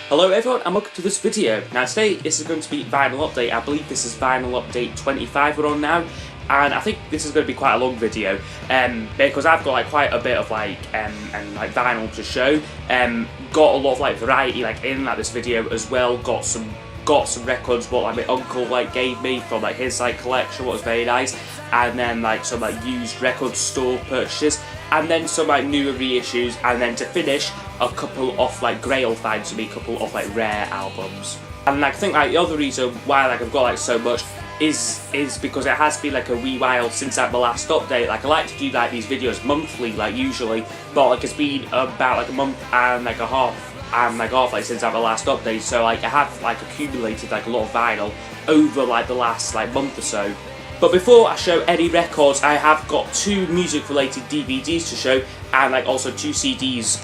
Hello everyone and welcome to this video. Now today this is going to be vinyl update. I believe this is vinyl update 25 we're on now, and I think this is going to be quite a long video because I've got quite a bit of vinyl to show. Got a lot of variety in this video as well. Got some records what my uncle gave me from his collection, what was very nice, and then some used record store purchases, and then some newer reissues, and then to finish a couple of Grail finds for me, a couple of rare albums. And I think the other reason why I've got so much is because it has been a wee while since the last update. I like to do these videos monthly usually, but it's been about a month and a half since the last update, so I have accumulated a lot of vinyl over the last month or so. But before I show any records, I have got two music related DVDs to show, and also two CDs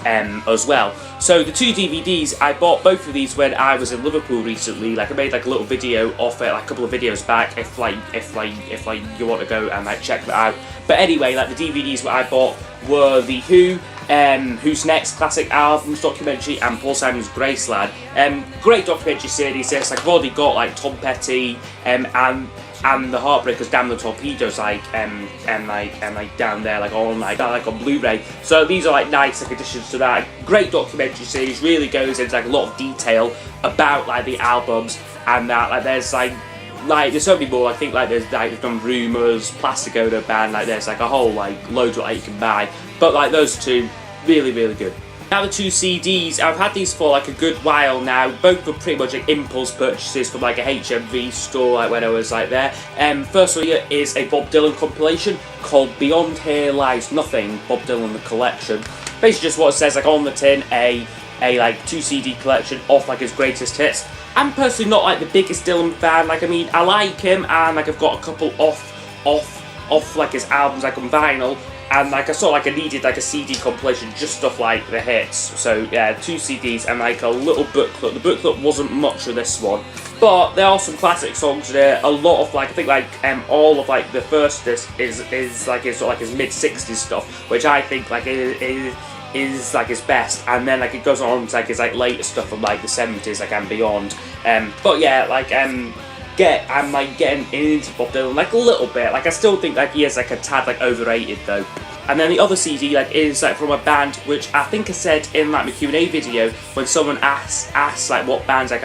as well. So the two DVDs, I bought both of these when I was in Liverpool recently. I made a little video of it a couple of videos back if you want to go and check that out. But anyway, the DVDs what I bought were the Who's Next Classic Albums documentary and Paul Simon's Graceland. Great documentary series this. I've already got Tom Petty and the Heartbreakers, Damn the Torpedoes down there on Blu-ray. So these are nice additions to that. Great documentary series, really goes into a lot of detail about the albums, and that there's so many more. I think there's they've done Rumours, Plasticoda Band, there's a whole loads what you can buy. But those two, really good. Now the two CDs, I've had these for a good while now. Both were pretty much impulse purchases from a HMV store when I was there. First one here is a Bob Dylan compilation called Beyond Here Lies Nothing, Bob Dylan the Collection. Basically just what it says on the tin, a 2 CD collection of his greatest hits. I'm personally not the biggest Dylan fan. I like him, and I've got a couple off his albums on vinyl. And I saw I needed a CD compilation just of the hits. So yeah, 2 CDs and a little booklet. The booklet wasn't much of this one, but there are some classic songs there. A lot of I think all of the first disc is his sort of his mid-60s stuff, which I think is his best, and then it goes on to his later stuff from the 70s and beyond. But yeah, I'm getting into Bob Dylan a little bit. I still think he is a tad overrated though. And then the other CD is from a band which I think I said in my Q&A video when someone asked what bands I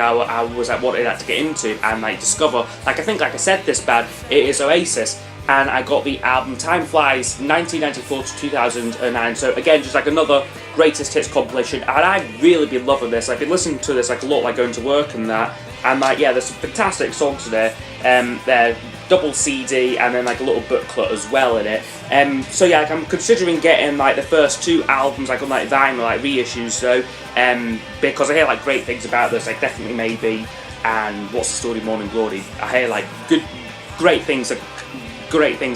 was wanted to get into and discover. I think I said this band, it is Oasis, and I got the album Time Flies 1994 to 2009. So again, just another greatest hits compilation, and I've really been loving this. I've been listening to this a lot going to work and that. And yeah, there's some fantastic songs in there. They're double CD and then a little booklet as well in it. So yeah, I'm considering getting the first 2 albums on vinyl reissues. So because I hear great things about this, Definitely Maybe and What's the Story, Morning Glory. I hear great things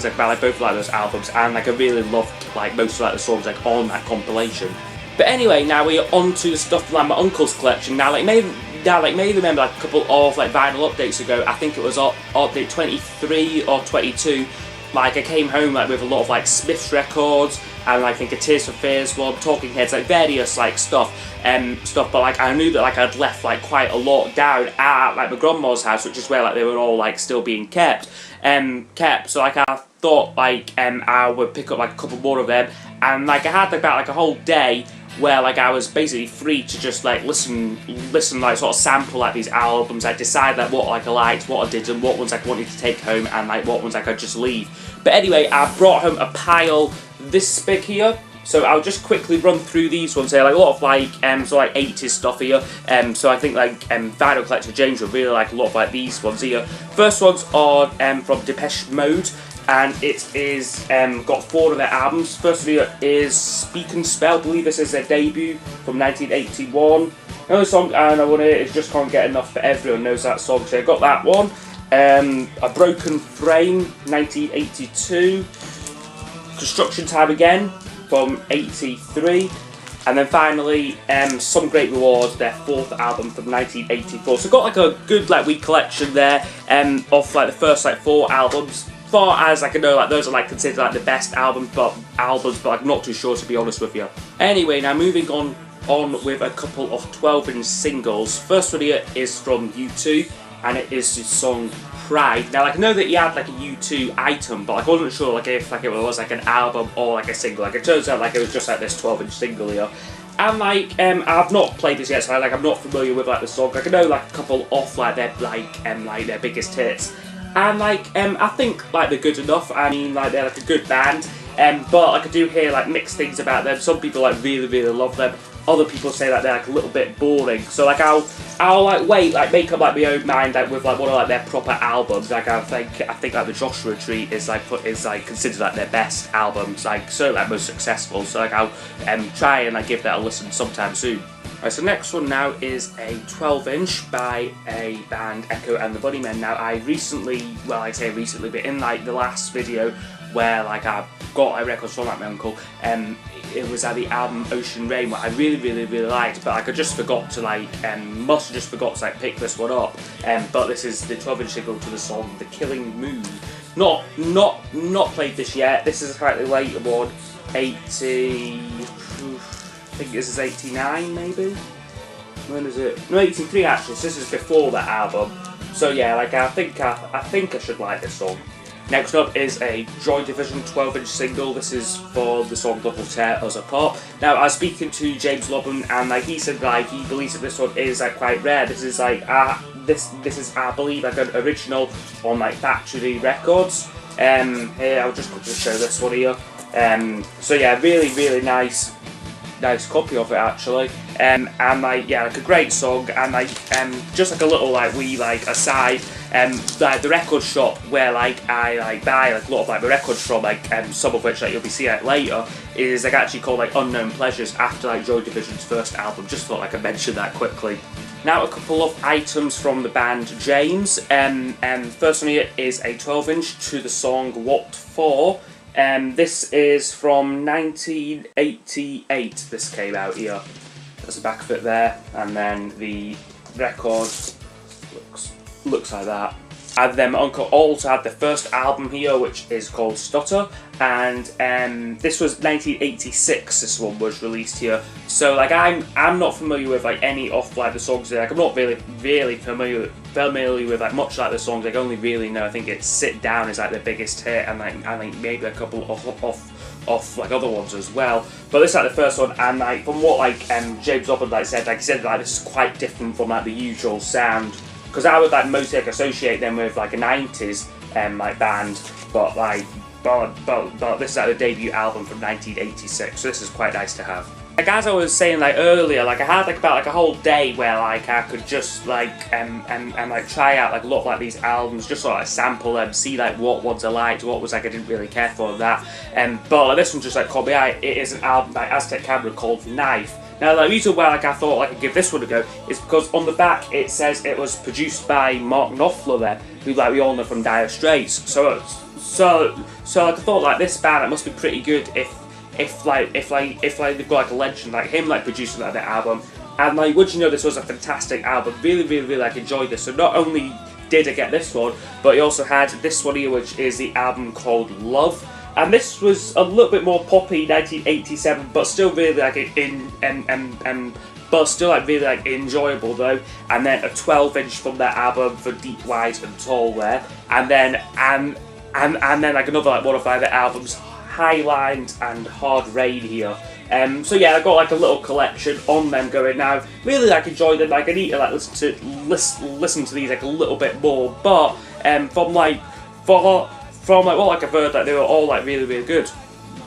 about both those albums, and I really loved most of the songs on that compilation. But anyway, now we're on to the stuff from my uncle's collection. Now maybe remember a couple of vinyl updates ago, I think it was update 23 or 22, I came home with a lot of Smith's records, and I think a Tears for Fears one, Talking Heads, various stuff, but I knew that I'd left quite a lot down at my grandma's house, which is where they were all still being kept, so I thought I would pick up a couple more of them, and I had about a whole day where I was basically free to just listen, sort of sample these albums. I decide what I liked, what I didn't, what ones I wanted to take home, and what ones I could just leave. But anyway, I brought home a pile this big here, so I'll just quickly run through these ones here. A lot of 80s stuff here. So I think Vinyl Collector James will really a lot of these ones here. First ones are from Depeche Mode, and it is got 4 of their albums. First video is Speak and Spell. I believe this is their debut from 1981. Another song I want to is Just Can't Get Enough, but everyone knows that song, so I got that one. A Broken Frame, 1982. Construction Time Again from 83. And then finally, Some Great Rewards, their 4th album from 1984. So got a good wee collection there of the first 4 albums. Far as I can know, those are considered the best albums, but I'm not too sure, to be honest with you. Anyway, now moving on on with a couple of 12-inch singles. First one here is from U2, and it is the song Pride. Now, like, I know that he had like a U2 item, but like, I wasn't sure like if like it was like an album or like a single. Like, it turns out like it was just like this 12-inch single here. And like, I've not played this yet, so like I'm not familiar with like the song. Like, I know like a couple off like their their biggest hits, and like I think like they're good enough. I mean, like, they're like a good band, but like I do hear like mixed things about them. Some people like really love them. Other people say that they're like a little bit boring. So like I'll like wait, like make up like my own mind like with like one of like their proper albums. Like I think like the Joshua Tree is like considered like their best albums, like certainly like most successful. So like I'll try and like give that a listen sometime soon. Right, so next one now is a 12-inch by a band, Echo and the Bunnymen. Now I recently, well I say recently, but in like the last video where like I got a record from like my uncle, it was the album Ocean Rain, what I really liked, but like I just forgot to like must have just forgot to like pick this one up. But this is the 12-inch single to the song The Killing Moon. Not played this yet. This is a slightly later one, 80. I think this is 89 maybe. When is it? No, 83 actually. So this is before that album. So yeah, like I think I should like this song. Next up is a Joy Division 12-inch single. This is for the song Double Tear Us Apart. Now I was speaking to James Lobban, and like he said like he believes that this one is like quite rare. This is like this is I believe like an original on like Factory Records. Here I'll just quickly show this one here. So yeah, really nice copy of it actually, and like yeah, like a great song, and like just like a little like wee like aside, like the record shop where like I like buy like a lot of like the records from, like some of which like you'll be seeing like later, is like actually called like Unknown Pleasures after like Joy Division's first album. Just thought like I mentioned that quickly. Now a couple of items from the band James. First one here is a 12-inch to the song What For. This is from 1988, this came out here. There's the back of it there, and then the record looks like that. And then my uncle also had the first album here, which is called Stutter, and this was 1986. This one was released here. So like I'm not familiar with like any of like the songs there. Like I'm not really familiar with like much like the songs. Like, I only really know, I think it's Sit Down is like the biggest hit, and like I think maybe a couple of like other ones as well. But this is like the first one, and like from what like James Lobban like said, like he said like this is quite different from like the usual sound. Because I would like mostly like associate them with like a 90s like band, but like but this is like the debut album from 1986, so this is quite nice to have. Like as I was saying like earlier, like I had like about like a whole day where like I could just like and like try out like a lot of like these albums, just sort of like sample them, see like what ones I liked, what was like I didn't really care for that. But like this one just like caught me eye. It is an album by Aztec Camera called Knife. Now the reason why like I thought like I'd give this one a go is because on the back it says it was produced by Mark Knopfler there, who like we all know from Dire Straits. So like I thought like this band, it must be pretty good if they've got like a legend like him like producing like the album. And like, would you know, this was a fantastic album. Really like enjoyed this. So not only did I get this one, but I also had this one here, which is the album called Love. And this was a little bit more poppy, 1987, but still really like but still like really like enjoyable though. And then a 12-inch from that album for Deep, Wide and Tall there, and then like another like one of like the albums, Highlined and Hard Rain here. So yeah, I got like a little collection on them going now. Really like enjoyed them. Like I need to like listen to these like a little bit more, but from what like I've heard, like they were all like really good.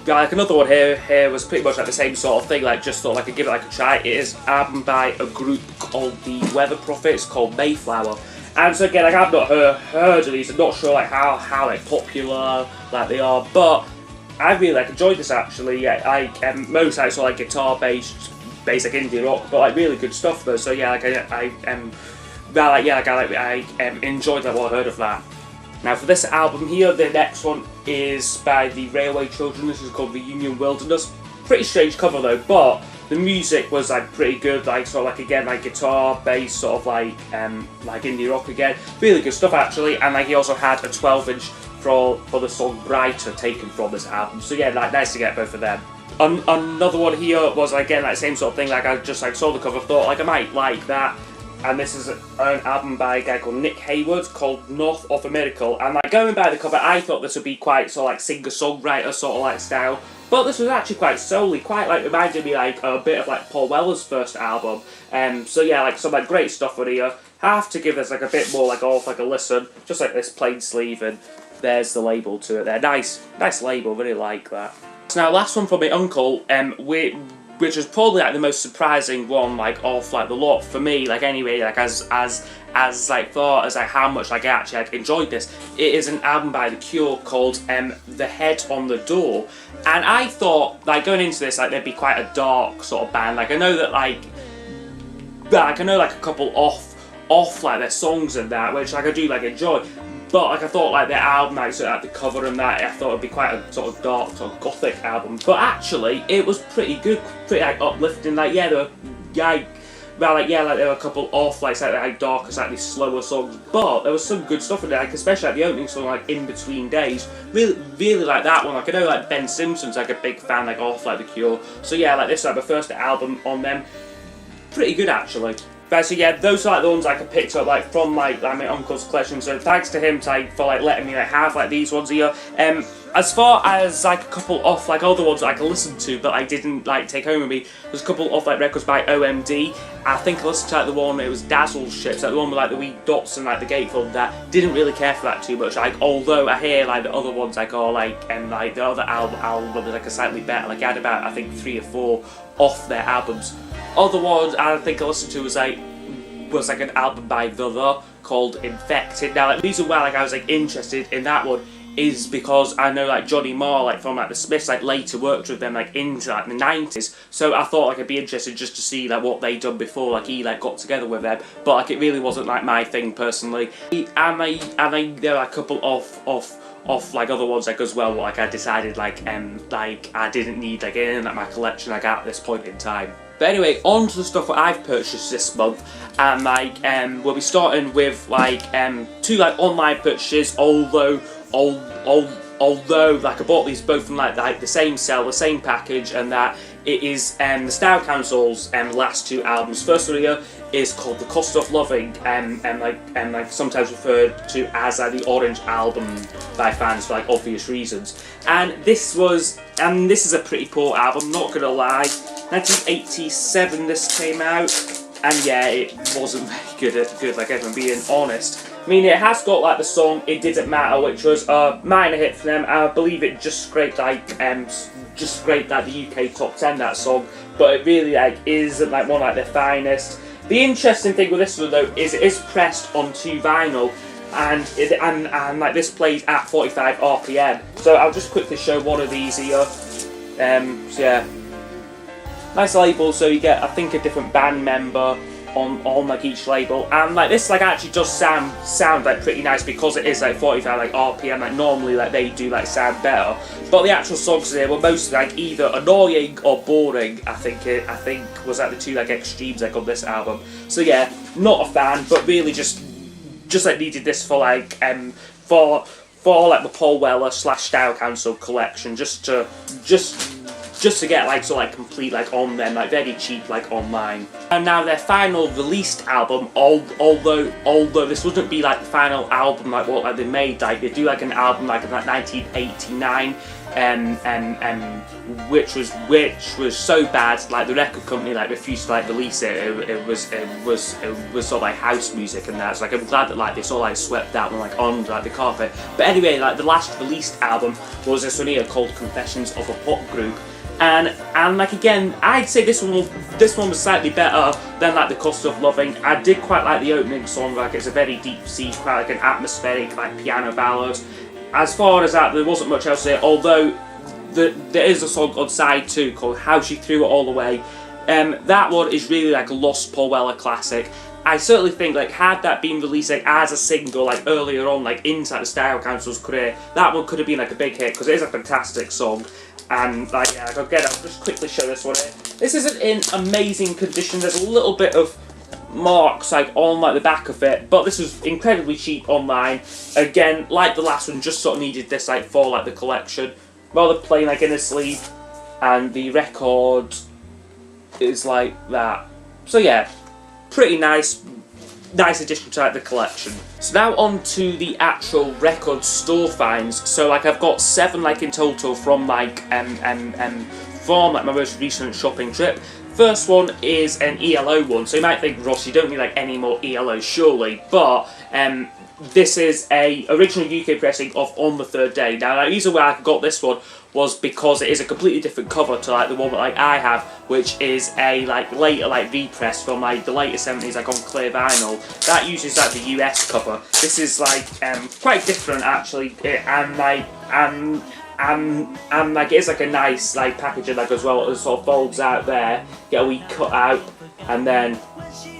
Like another one here was pretty much like the same sort of thing. Like just thought like I'd give it like a try. It is an album by a group called the Weather Prophets called Mayflower. And so again, like I've not heard of these. I'm not sure like how like popular like they are, but I really like enjoyed this actually. Yeah, like most I saw like guitar based like indie rock, but like really good stuff though. So yeah, like I enjoyed like what I heard of that. Now for this album here, the next one is by the Railway Children. This is called The Union Wilderness. Pretty strange cover though, but the music was like pretty good, like sort of like again like guitar based, sort of like indie rock again. Really good stuff actually. And like he also had a 12-inch for the song Brighter taken from this album. So yeah, like nice to get both of them. Another one here was again like same sort of thing. Like I just like saw the cover, thought like I might like that. And this is an album by a guy called Nick Hayward called North of a Miracle. And like going by the cover, I thought this would be quite sort of like singer-songwriter sort of like style. But this was actually quite soul-y, quite like reminded me like a bit of like Paul Weller's first album. So yeah, like some like great stuff on here. Have to give this like a bit more like off like a listen. Just like this plain sleeve, and there's the label to it there. Nice label, really like that. So now last one from my uncle, which was probably like the most surprising one like off like the lot for me, like anyway, like as like thought as like how much like I actually like enjoyed this. It is an album by The Cure called The Head on the Door, and I thought like going into this like they'd be quite a dark sort of band. Like I know that like I know like a couple off like their songs and that, which like I do like enjoy. But like I thought like their album, like sort of like the cover and that, I thought it'd be quite a sort of dark, sort of gothic album. But actually, it was pretty good, pretty like uplifting. Like yeah, there were like there were a couple off like slightly like darker, slightly slower songs. But there was some good stuff in there, like especially like the opening song, like In Between Days. Really like that one. Like I know like Ben Simpson's like a big fan like off like The Cure. So yeah, like this is like my first album on them. Pretty good actually. But so yeah, those are like the ones like I picked up like from like my uncle's collection. So thanks to him for like letting me like have like these ones here. As far as like a couple off like other ones that I can listen to but I didn't like take home with me, there's a couple off like records by OMD. I think I listened to like the one, it was Dazzle Ships, like the one with like the wee dots and like the gatefold. That didn't really care for that too much. Like although I hear like the other ones like are like like the other albums like are slightly better. Like I had about I think 3 or 4 off their albums. Other ones I think I listened to was like an album by The called Infected. Now like the reason why like I was like interested in that one is because I know like Johnny Marr like from like the Smiths like later worked with them like into like the 90s, so I thought like I'd be interested just to see like what they'd done before like he like got together with them, but like it really wasn't like my thing personally. And there are a couple off like other ones like as well like I decided like I didn't need like in like my collection like at this point in time. But anyway, on to the stuff that I've purchased this month, and like we'll be starting with like 2 like online purchases, although like I bought these both from like the same sell, the same package, and that it is the Style Council's last 2 albums. First one here is called The Cost of Loving, and like sometimes referred to as the Orange Album by fans for like obvious reasons. And this is a pretty poor album, not gonna lie. 1987 this came out, and yeah, it wasn't very good like if I'm being honest. I mean, it has got like the song "It Didn't Matter," which was a minor hit for them. I believe it just scraped like the UK top 10, that song, but it really like isn't like one like their finest. The interesting thing with this one though is it is pressed onto vinyl, and like this plays at 45 RPM. So I'll just quickly show one of these here. So yeah, nice label. So you get I think a different band member on like each label, and like this like actually does sound like pretty nice because it is like 45 like RPM. Like normally like they do like sound better, but the actual songs here were mostly like either annoying or boring. I think was like the 2 like extremes like on this album. So yeah, not a fan, but really just like needed this for like for like the Paul Weller / Style Council collection, just to get like sort of like complete like on them, like very cheap like online. And now their final released album, although this wouldn't be like the final album like what like they made, like they do like an album like in like 1989, which was so bad like the record company like refused to like release it. It was sort of like house music and that. So like I'm glad that like they sort of like swept that one like on like the carpet. But anyway, like the last released album was this one here called Confessions of a Pop Group. And like again, I'd say this one was slightly better than like The Cost of Loving. I did quite like the opening song, like it's a very deep sea, quite like an atmospheric like piano ballad. As far as that, there wasn't much else there, although there is a song on side 2 called How She Threw It All Away. That one is really like a lost Paul Weller classic. I certainly think like had that been released like as a single like earlier on like inside the Style Council's career, that one could have been like a big hit because it is a fantastic song. And like yeah, again, I'll just quickly show this one here. This isn't in amazing condition. There's a little bit of marks like on like the back of it, but this was incredibly cheap online. Again, like the last one, just sort of needed this like for like the collection, rather plain like in a sleeve. and the record is like that. So yeah, pretty nice addition to like the collection. So now on to the actual record store finds. So like I've got 7 like in total from like from like my most recent shopping trip. First one is an ELO one. So you might think, Ross, you don't need like any more ELOs surely, but this is a original UK pressing of On the Third Day. Now the reason why I got this one was because it is a completely different cover to like the one that like I have, which is a like later like repress from like the later 70s, like on clear vinyl. That uses like the US cover. This is like quite different actually, and like like it is like a nice like packaging like as well. It sort of folds out there, get a wee cut out, and then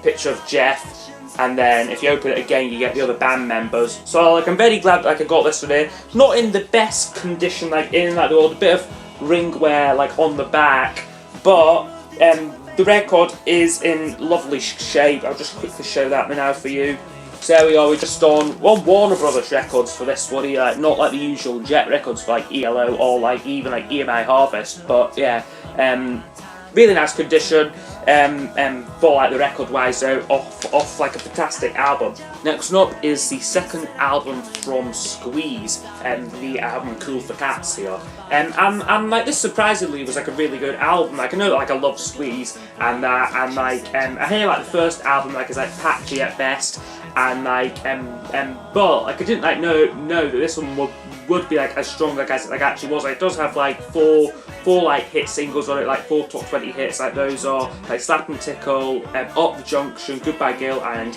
picture of Jeff. And then if you open it again, you get the other band members. So like I'm very glad like I got this one here. Not in the best condition, like in like the world, a bit of ring wear like on the back, but the record is in lovely shape. I'll just quickly show that now for you. So there we are. We're just on Warner Brothers records for this one here, like, not like the usual Jet records for like ELO or like even like EMI Harvest, but yeah, really nice condition. For like the record wise though, off like a fantastic album. Next up is the second album from Squeeze, the album Cool for Cats here. And like this surprisingly was like a really good album. Like I know that like I love Squeeze, and like I hear like the first album like is like patchy at best, and like but like I didn't like know that this one would be like as strong like as it like actually was. Like, it does have like four like hit singles on it, like 4 top 20 hits. Like those are like Slap and Tickle, Up the Junction, Goodbye Girl, and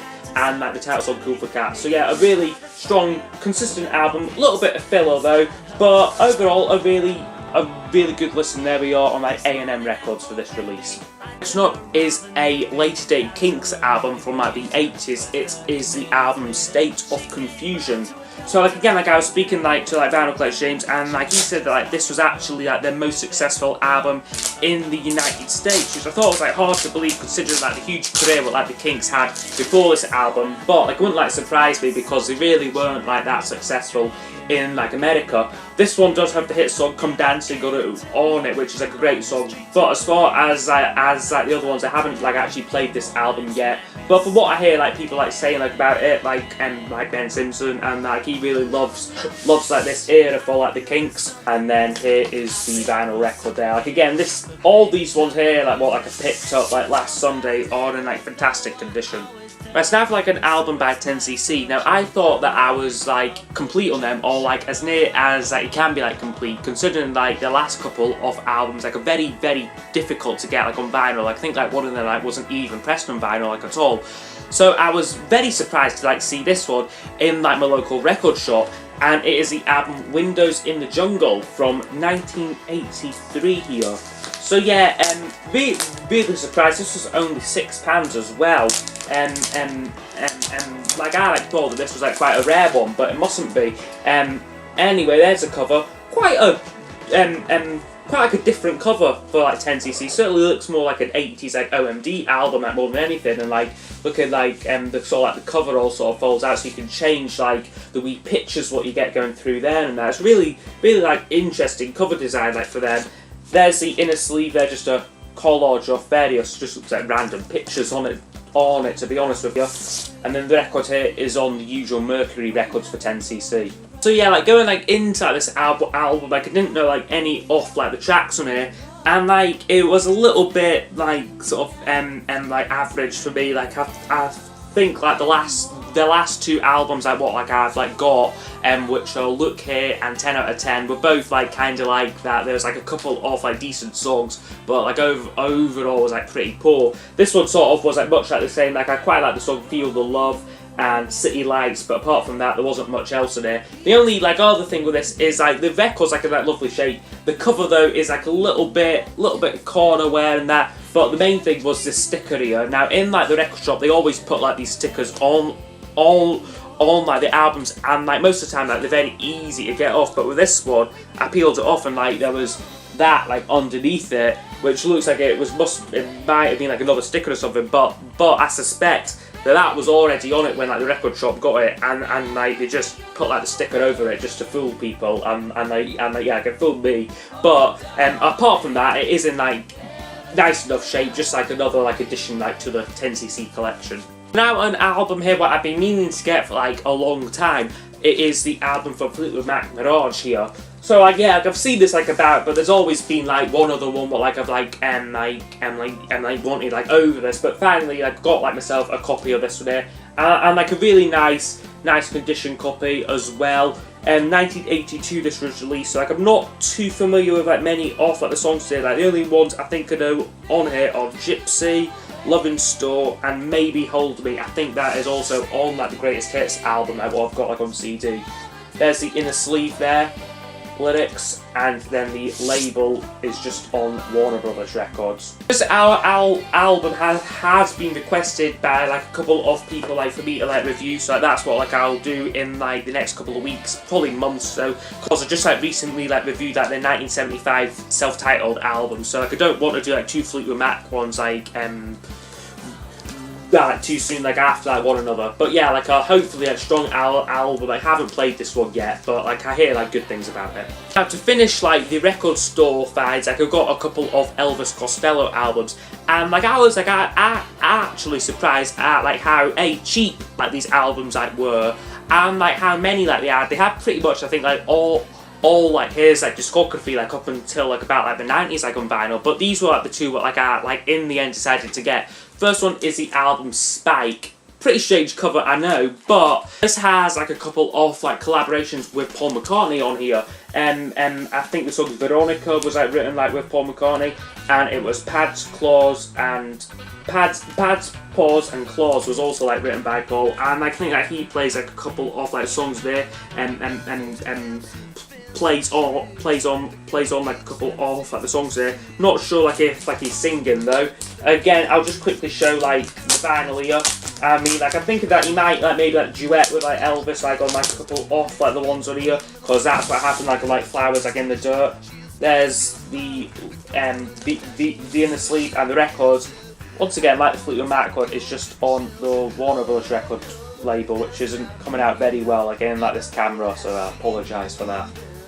like the title song Cool for Cats. So yeah, a really strong, consistent album. A little bit of filler though, but overall a really good listen. There we are on like A&M Records for this release. Next up is a later date Kinks album from like the 80s. It is the album State of Confusion. So like again, like I was speaking like to like Vinyl Collector James, and like he said that like this was actually like their most successful album in the United States, which I thought was like hard to believe considering like the huge career what like the Kinks had before this album. But like it wouldn't like surprise me because they really weren't like that successful in like America. This one does have the hit song Come Dancing on it, which is like a great song. But as far as like the other ones, I haven't like actually played this album yet. But from what I hear, like people like saying like about it, like Ben Simpson, and like he really loves like this era for like the Kinks. And then here is the vinyl record there. Like again, all these ones here, like what like I picked up like last Sunday, are in like fantastic condition. Right, so now for like an album by 10cc. Now I thought that I was like complete on them, or like as near as like it can be like complete, considering like the last couple of albums like are very difficult to get like on vinyl. Like, I think like one of them like wasn't even pressed on vinyl like at all. So I was very surprised to like see this one in like my local record shop, and it is the album Windows in the Jungle from 1983 here. So yeah, really surprised. This was only £6 as well. Like I like thought that this was like quite a rare one, but it mustn't be. Anyway, there's a cover. Quite like a different cover for like 10cc. Certainly looks more like an 80s like OMD album like more than anything. And like look at like the sort of like the cover all sort of folds out, so you can change like the wee pictures what you get going through there, and that's really like interesting cover design like for them. There's the inner sleeve there, just a collage of various, just looks like random pictures on it to be honest with you. And then the record here is on the usual Mercury records for 10cc. So yeah, like going like into like, this album, like I didn't know like any off like the tracks on here, and like it was a little bit like sort of like average for me. Like I think like the last two albums like what like I've like got which are Look Here and 10 out of 10 were both like kind of like that. There was like a couple of like decent songs, but like overall was like pretty poor. This one sort of was like much like the same. Like I quite like the song Feel the Love and City Lights, but apart from that there wasn't much else in it. The only like other thing with this is like the record's like in that lovely shape. The cover though is like a little bit corner wear and that, but the main thing was this sticker here. Now in like the record shop they always put like these stickers on like the albums, and like most of the time like they're very easy to get off, but with this one I peeled it off and like there was that like underneath it, which looks like it might have been like another sticker or something, but I suspect that was already on it when like the record shop got it, and like they just put like the sticker over it just to fool people, and yeah, it fooled me. But apart from that, it is in like nice enough shape, just like another like addition like to the 10cc collection. Now an album here what I've been meaning to get for like a long time. It is the album from Fleetwood Mac, Mirage here. So like yeah, like, I've seen this like about, but there's always been like one other one what like I've like wanted like over this, but finally I got like myself a copy of this one here, and like a really nice condition copy as well. 1982 this was released, so like I'm not too familiar with like many of like the songs here. Like the only ones I think I know on here are Gypsy, Love in Store, and maybe Hold Me. I think that is also on like the Greatest Hits album like what I've got like on CD. There's the inner sleeve there, lyrics, and then the label is just on Warner Brothers Records. This album has been requested by like a couple of people like for me to like review, so like, that's what like I'll do in like the next couple of weeks, probably months. So because I just like recently like reviewed like the 1975 self-titled album, so like I don't want to do like two Fleetwood Mac ones like too soon like after like one another. But yeah, like hopefully a strong album. I haven't played this one yet, but like I hear like good things about it. Now to finish like the record store finds, like I've got a couple of Elvis Costello albums, and like I was like I actually surprised at like how cheap like these albums like were, and like how many like they had. They had pretty much I think like all like his like discography like up until like about like the 90s like on vinyl, but these were like the two what like I like in the end decided to get. First one is the album Spike. Pretty strange cover, I know, but this has like a couple of like collaborations with Paul McCartney on here. I think the song Veronica was like written like with Paul McCartney, and it was Pads, Paws and Claws was also like written by Paul, and I think that he plays like a couple of like songs there, and plays on like a couple of like the songs there. Not sure like if like he's singing though. Again, I'll just quickly show like the vinyl here. I mean, like I'm thinking that he might like maybe like duet with like Elvis like on like a couple of like the ones on here, because that's what happened like Flowers like in the Dirt. There's the inner sleeve and the records. Once again, like the Fleetwood Mac record, is just on the Warner Brothers record label, which isn't coming out very well again like this camera, so I apologise for that.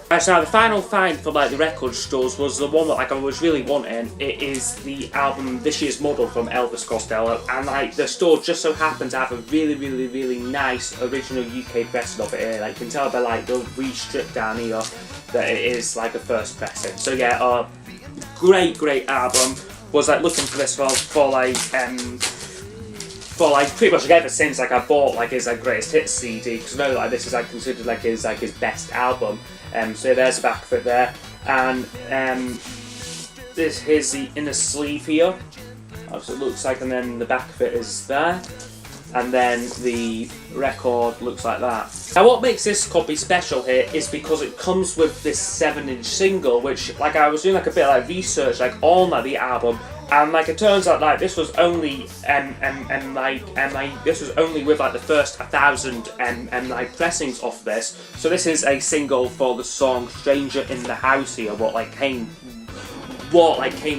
Right, so now the final find for like the record stores was the one that like I was really wanting. It is the album This Year's Model from Elvis Costello, and like the store just so happened to have a really nice original UK pressing of it here. Like you can tell by like the re-strip down here that it is like a first pressing. So yeah, great album. Was like looking for this for like pretty much like ever since like I bought like his like Greatest Hits CD, because I know like this is like considered like his best album. So there's the back of it there, and here's the inner sleeve here. That's what it looks like, and then the back of it is there, and then the record looks like that. Now what makes this copy special here is because it comes with this 7-inch single, which like I was doing like a bit of like research like on like the album, and like it turns out like this was only this was only with like the first 1,000 like pressings of this. So this is a single for the song Stranger in the House here, what came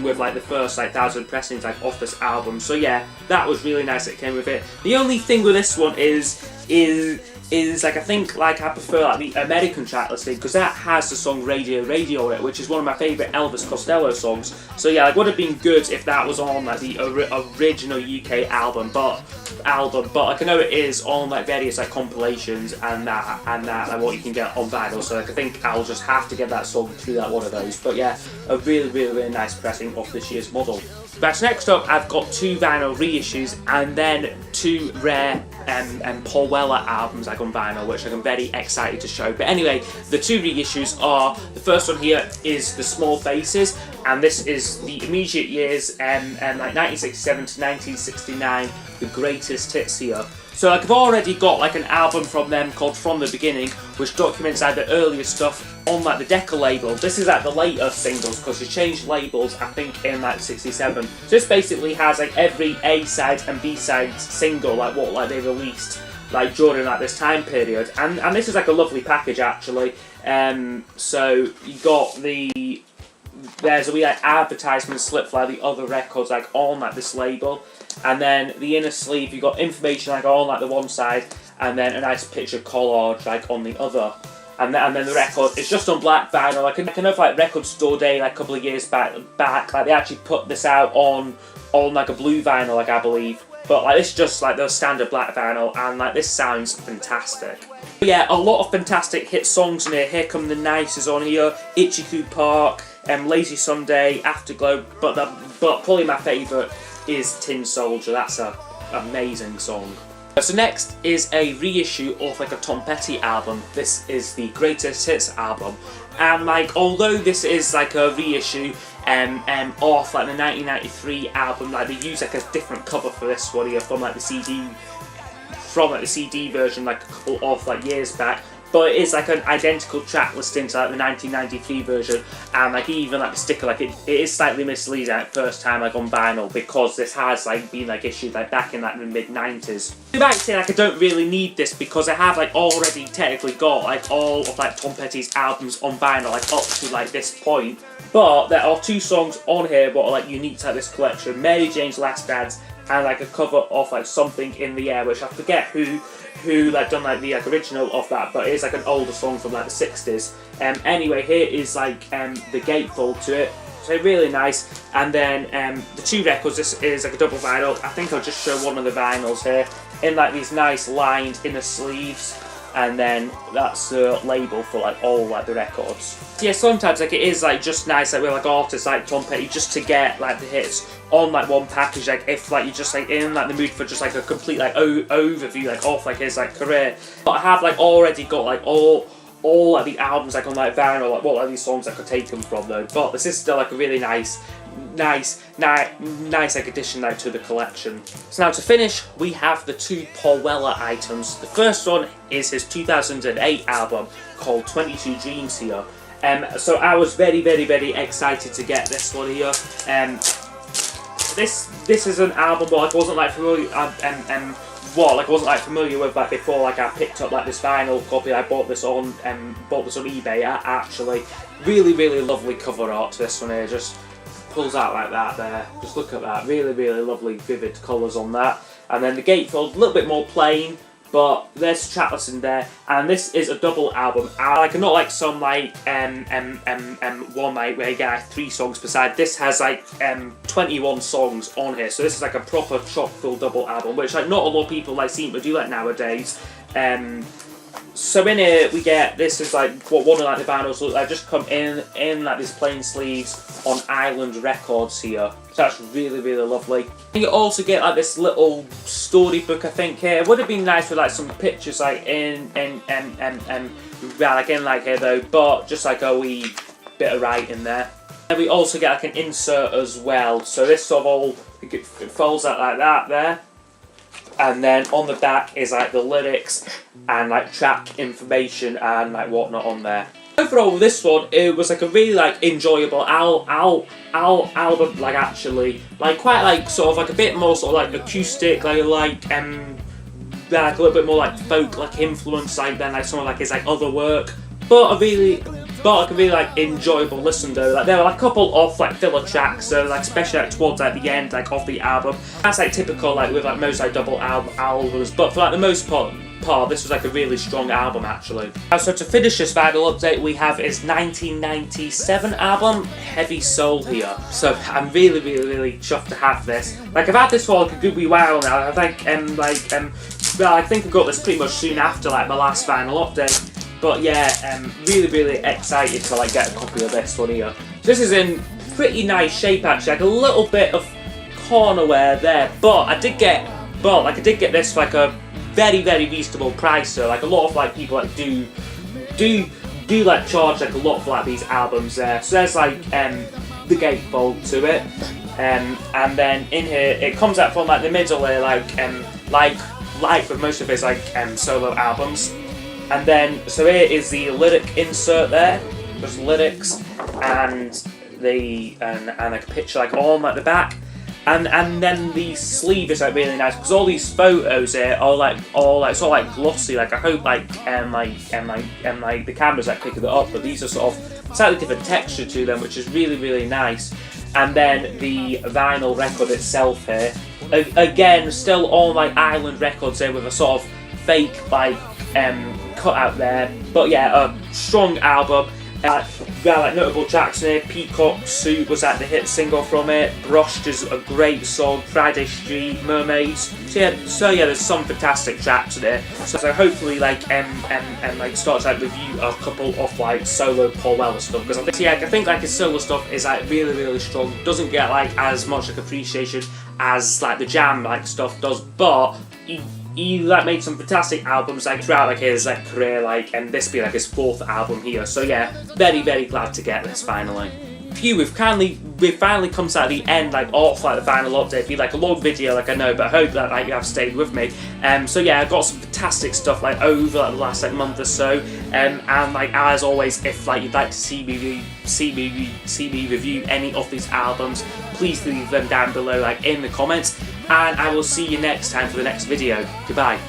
with like the first like 1,000 pressings like off this album. So yeah, that was really nice that it came with it. The only thing with this one is like I think like I prefer like the American track listing, because that has the song Radio in it, which is one of my favourite Elvis Costello songs. So yeah, it would have been good if that was on like the original UK album, but like I know it is on like various like compilations and that like what you can get on vinyl. So like I think I'll just have to get that song through like one of those. But yeah, a really nice pressing of This Year's Model. But next up, I've got 2 vinyl reissues and then 2 rare Paul Weller albums like on vinyl, which I'm very excited to show. But anyway, the 2 reissues are, the first one here is The Small Faces, and this is the immediate years like 1967 to 1969, the greatest hits here. So like I've already got like an album from them called From the Beginning, which documents like the earlier stuff on like the Decca label. This is like the later singles, because they changed labels I think in like 67. So this basically has like every A-side and B-side single like what like they released like during like this time period, and this is like a lovely package actually. So you got the there's a wee like advertisement slip for like the other records like on like this label, and then the inner sleeve you got information like on like the one side, and then a nice picture collage like on the other. And then the record, it's just on black vinyl. Like I know like Record Store Day, like a couple of years back, like they actually put this out on like a blue vinyl, like I believe. But like it's just like the standard black vinyl, and like this sounds fantastic. But yeah, a lot of fantastic hit songs in here. Here Come the Nice is on here, Itchy Park, Lazy Sunday, Afterglow. But probably my favourite is Tin Soldier. That's a amazing song. So next is a reissue of like a Tom Petty album. This is the Greatest Hits album, and like although this is like a reissue off like the 1993 album, like they use like a different cover for this one here from like the CD version like a couple of like years back. But it is like an identical track listing to like the 1993 version, and like even like the sticker, like it is slightly misleading at first time like on vinyl, because this has like been like issued like back in like the mid-90s. You might say like I don't really need this because I have like already technically got like all of like Tom Petty's albums on vinyl like up to like this point. But there are two songs on here what are like unique to this collection: Mary Jane's Last Dance and like a cover of like Something in the Air, which I forget who like done like the like original of that, but it is like an older song from like the 60s. Anyway, here is like the gatefold to it, so really nice. And then the two records, this is like a double vinyl. I think I'll just show one of the vinyls here in like these nice lined inner sleeves, and then that's the label for like all like the records. Yeah, sometimes like it is like just nice like with like artists like Tom Petty just to get like the hits on like one package, like if like you're just like in like the mood for just like a complete like overview like of like his like career. But I have like already got like all like the albums like on like vinyl, like what like these songs I could take them from though. But this is still like a really nice like addition like to the collection. So now to finish, we have the two Paul Weller items. The first one is his 2008 album called 22 Dreams here. So I was very excited to get this one here. This is an album what I wasn't like familiar with like before. Like I picked up like this vinyl copy. I bought this on eBay. Actually, really lovely cover art to this one here. Just pulls out like that there. Just look at that. Really lovely vivid colours on that. And then the gatefold a little bit more plain. But there's track listing there, and this is a double album. Like not like some like one like where you get like 3 songs per side. This has like 21 songs on here, so this is like a proper chock full double album, which like not a lot of people like seem to do like nowadays. So in here we get, this is like what one of like the vinyls look like, just come in like these plain sleeves on Island Records here. So that's really lovely. And you also get like this little storybook I think here. It would have been nice with like some pictures like in like here though, but just like a wee bit of writing there. And we also get like an insert as well. So this sort of all it folds out like that there. And then on the back is like the lyrics and like track information and like whatnot on there. Overall, this one, it was like a really like enjoyable album, like actually, like quite like sort of like a bit more sort of like acoustic, like a little bit more like folk like influence like than like some of like his like other work, but a really like enjoyable listen though. Like there were like a couple of like filler tracks, so like especially like towards like the end like of the album. That's like typical like with like most like double albums, but for like the most part this was like a really strong album actually. So to finish this vinyl update, we have his 1997 album Heavy Soul here. So I'm really chuffed to have this. Like I've had this for like a good wee while now. I think well, I think I got this pretty much soon after like my last vinyl update. But yeah, really excited to like get a copy of this one here. So this is in pretty nice shape actually, like a little bit of corner wear there, but I did get this for like a very reasonable price. So like a lot of like people like do like charge like a lot for like these albums there. So there's like the gatefold to it, and then in here it comes out from like the middle here, like with most of his like solo albums. And then, so here is the lyric insert there, just lyrics, and like a picture like on like the back, and then the sleeve is like really nice because all these photos here are like sort of like glossy. Like I hope like the cameras like picking it up, but these are sort of slightly different texture to them, which is really, really nice. And then the vinyl record itself here, again, still all like Island records here with a sort of fake like cut out there, but yeah, a strong album. Like notable tracks in here. Peacock Suit was like the hit single from it. Brushed is a great song. Friday Street, Mermaids. So yeah, there's some fantastic tracks in it. So hopefully like like start to like review a couple of like solo Paul Weller stuff, because I think like his solo stuff is like really, really strong. Doesn't get like as much like appreciation as like the Jam like stuff does, but he like made some fantastic albums like throughout like his like career, like, and this being like his 4th album here. So yeah, very, very glad to get this finally. Phew, we've finally come to like the end like of like the final update. It'd be like a long video, like I know, but I hope that like you have stayed with me. So yeah, I got some fantastic stuff like over like, the last like month or so. And like as always, if like you'd like to see me review any of these albums, please leave them down below like in the comments. And I will see you next time for the next video. Goodbye.